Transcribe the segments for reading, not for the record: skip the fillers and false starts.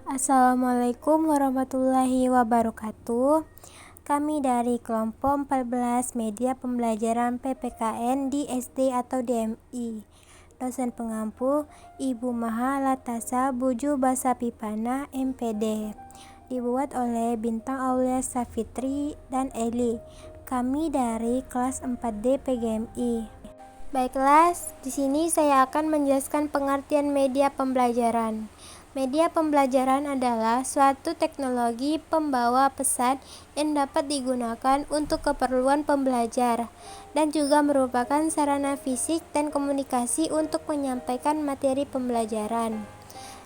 Assalamualaikum warahmatullahi wabarakatuh. Kami dari kelompok 14 Media Pembelajaran PPKN di SD atau DMI. Dosen pengampu Ibu Maha Latasa Buju Basa Pipana MPD. Dibuat oleh Bintang Aulia Safitri dan Eli. Kami dari kelas 4D PGMI. Baiklah, di sini saya akan menjelaskan pengertian media pembelajaran. Media pembelajaran adalah suatu teknologi pembawa pesan yang dapat digunakan untuk keperluan pembelajar dan juga merupakan sarana fisik dan komunikasi untuk menyampaikan materi pembelajaran.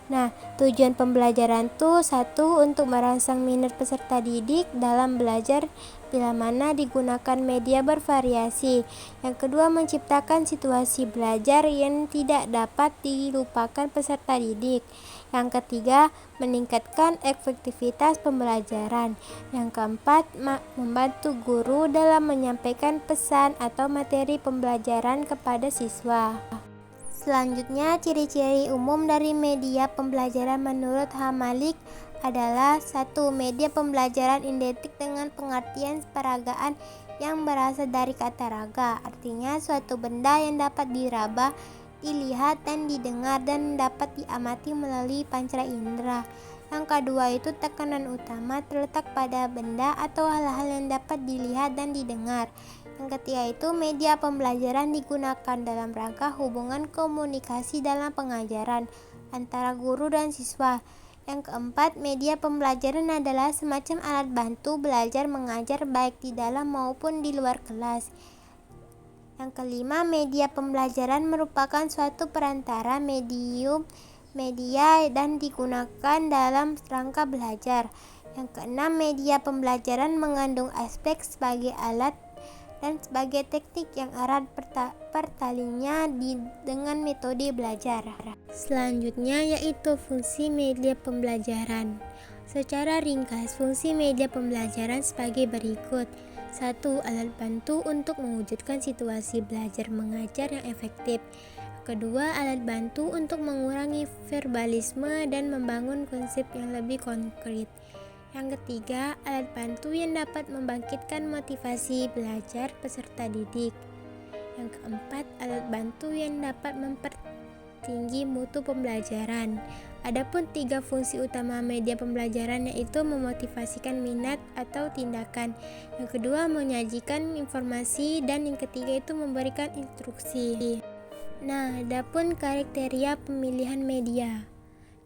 Nah, tujuan pembelajaran itu satu, untuk merangsang minat peserta didik dalam belajar bila mana digunakan media bervariasi. Yang kedua, menciptakan situasi belajar yang tidak dapat dilupakan peserta didik. Yang ketiga, meningkatkan efektivitas pembelajaran. Yang keempat, membantu guru dalam menyampaikan pesan atau materi pembelajaran kepada siswa. Selanjutnya, ciri-ciri umum dari media pembelajaran menurut H. Malik adalah 1. Media pembelajaran identik dengan pengertian peragaan yang berasal dari kata raga, artinya suatu benda yang dapat diraba, dilihat dan didengar dan dapat diamati melalui panca indera. Yang kedua itu tekanan utama terletak pada benda atau hal-hal yang dapat dilihat dan didengar. Yang ketiga itu media pembelajaran digunakan dalam rangka hubungan komunikasi dalam pengajaran antara guru dan siswa. Yang keempat, media pembelajaran adalah semacam alat bantu belajar mengajar baik di dalam maupun di luar kelas. Yang kelima, media pembelajaran merupakan suatu perantara media dan digunakan dalam rangka belajar. Yang keenam, media pembelajaran mengandung aspek sebagai alat dan sebagai teknik yang erat pertalinya dengan metode belajar. Selanjutnya yaitu fungsi media pembelajaran. Secara ringkas, fungsi media pembelajaran sebagai berikut. 1. Alat bantu untuk mewujudkan situasi belajar mengajar yang efektif. Kedua, alat bantu untuk mengurangi verbalisme dan membangun konsep yang lebih konkret. Yang ketiga, alat bantu yang dapat membangkitkan motivasi belajar peserta didik. Yang keempat, alat bantu yang dapat mempertinggi mutu pembelajaran. Adapun 3 fungsi utama media pembelajaran yaitu memotivasikan minat atau tindakan. Yang kedua, menyajikan informasi, dan yang ketiga itu memberikan instruksi. Nah, adapun kriteria pemilihan media.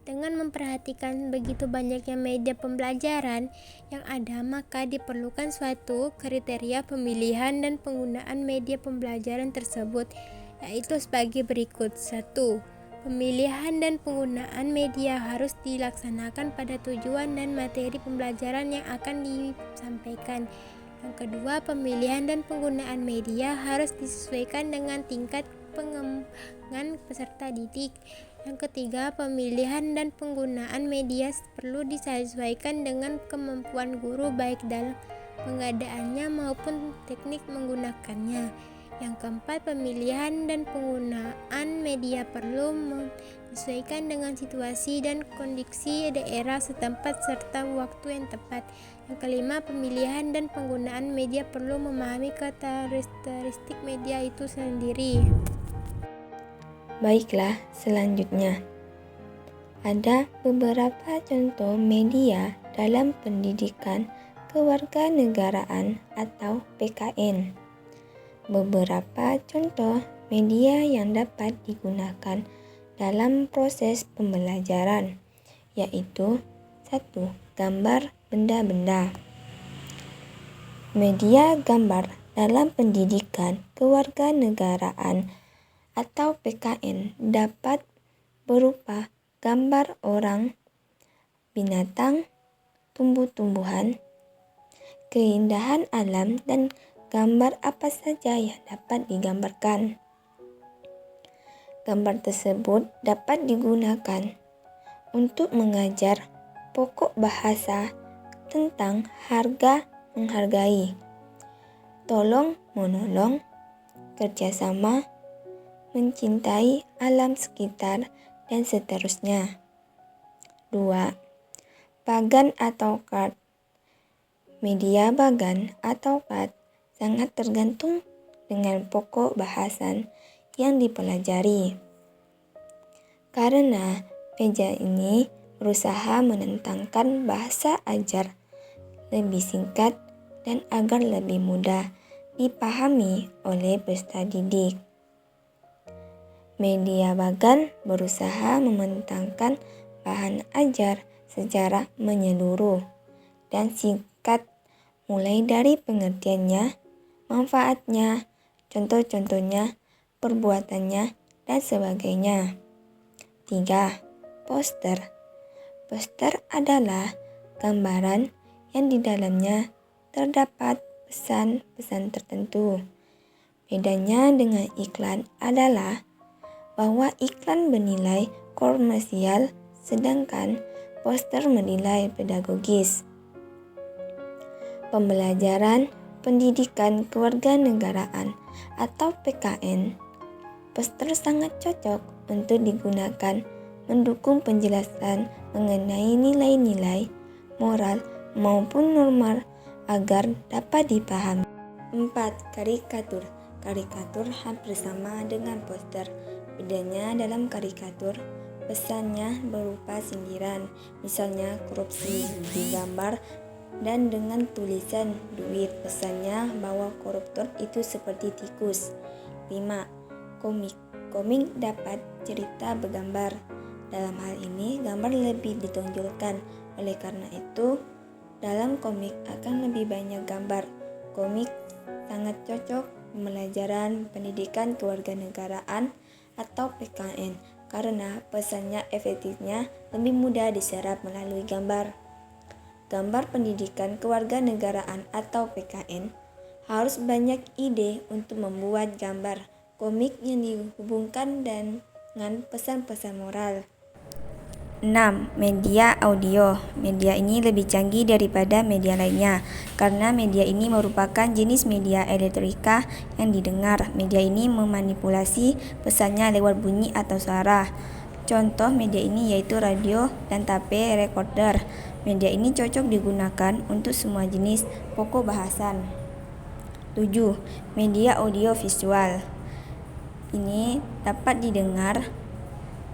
Dengan memperhatikan begitu banyaknya media pembelajaran yang ada, maka diperlukan suatu kriteria pemilihan dan penggunaan media pembelajaran tersebut, yaitu sebagai berikut. 1. Pemilihan dan penggunaan media harus dilaksanakan pada tujuan dan materi pembelajaran yang akan disampaikan. Yang kedua, pemilihan dan penggunaan media harus disesuaikan dengan tingkat pengembangan peserta didik. Yang ketiga, pemilihan dan penggunaan media perlu disesuaikan dengan kemampuan guru baik dalam pengadaannya maupun teknik menggunakannya. Yang keempat, pemilihan dan penggunaan media perlu menyesuaikan dengan situasi dan kondisi daerah setempat serta waktu yang tepat. Yang kelima, pemilihan dan penggunaan media perlu memahami karakteristik media itu sendiri. Baiklah, selanjutnya ada beberapa contoh media dalam pendidikan kewarganegaraan atau PKN. Beberapa contoh media yang dapat digunakan dalam proses pembelajaran yaitu 1. Gambar benda-benda. Media gambar dalam pendidikan kewarganegaraan atau PKN dapat berupa gambar orang, binatang, tumbuh-tumbuhan, keindahan alam, dan gambar apa saja yang dapat digambarkan. Gambar tersebut dapat digunakan untuk mengajar pokok bahasa tentang harga menghargai, tolong menolong, kerjasama, mencintai alam sekitar, dan seterusnya. 2. Bagan atau card. Media bagan atau card sangat tergantung dengan pokok bahasan yang dipelajari. Karena media ini berusaha menentangkan bahasa ajar lebih singkat dan agar lebih mudah dipahami oleh peserta didik. Media bagan berusaha membentangkan bahan ajar secara menyeluruh dan singkat, mulai dari pengertiannya, manfaatnya, contoh-contohnya, perbuatannya, dan sebagainya. 3. Poster. Poster adalah gambaran yang di dalamnya terdapat pesan-pesan tertentu. Bedanya dengan iklan adalah bahwa iklan bernilai komersial sedangkan poster bernilai pedagogis. Pembelajaran Pendidikan Kewarganegaraan atau PKN. Poster sangat cocok untuk digunakan mendukung penjelasan mengenai nilai-nilai moral maupun normal agar dapat dipahami. 4. Karikatur. Karikatur hampir sama dengan poster. Bedanya dalam karikatur, pesannya berupa sindiran, misalnya korupsi digambar dan dengan tulisan duit. Pesannya bahwa koruptor itu seperti tikus. 5. Komik. Komik dapat cerita bergambar. Dalam hal ini, gambar lebih ditonjolkan. Oleh karena itu, dalam komik akan lebih banyak gambar. Komik sangat cocok pembelajaran pendidikan kewarganegaraan atau PKN karena pesannya efektifnya lebih mudah diserap melalui gambar. Gambar pendidikan kewarganegaraan atau PKN harus banyak ide untuk membuat gambar komik yang dihubungkan dengan pesan-pesan moral. 6. Media audio. Media ini lebih canggih daripada media lainnya karena media ini merupakan jenis media elektronika yang didengar. Media ini memanipulasi pesannya lewat bunyi atau suara. Contoh media ini yaitu radio dan tape recorder. Media ini cocok digunakan untuk semua jenis pokok bahasan. 7. Media audio visual. Ini dapat didengar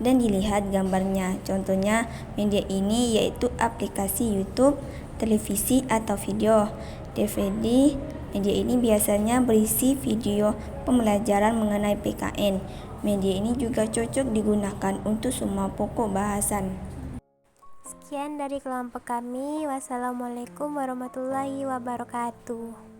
dan dilihat gambarnya. Contohnya media ini yaitu aplikasi YouTube, televisi atau video. DVD. Media ini biasanya berisi video pembelajaran mengenai PKN. Media ini juga cocok digunakan untuk semua pokok bahasan. Sekian dari kelompok kami. Wassalamualaikum warahmatullahi wabarakatuh.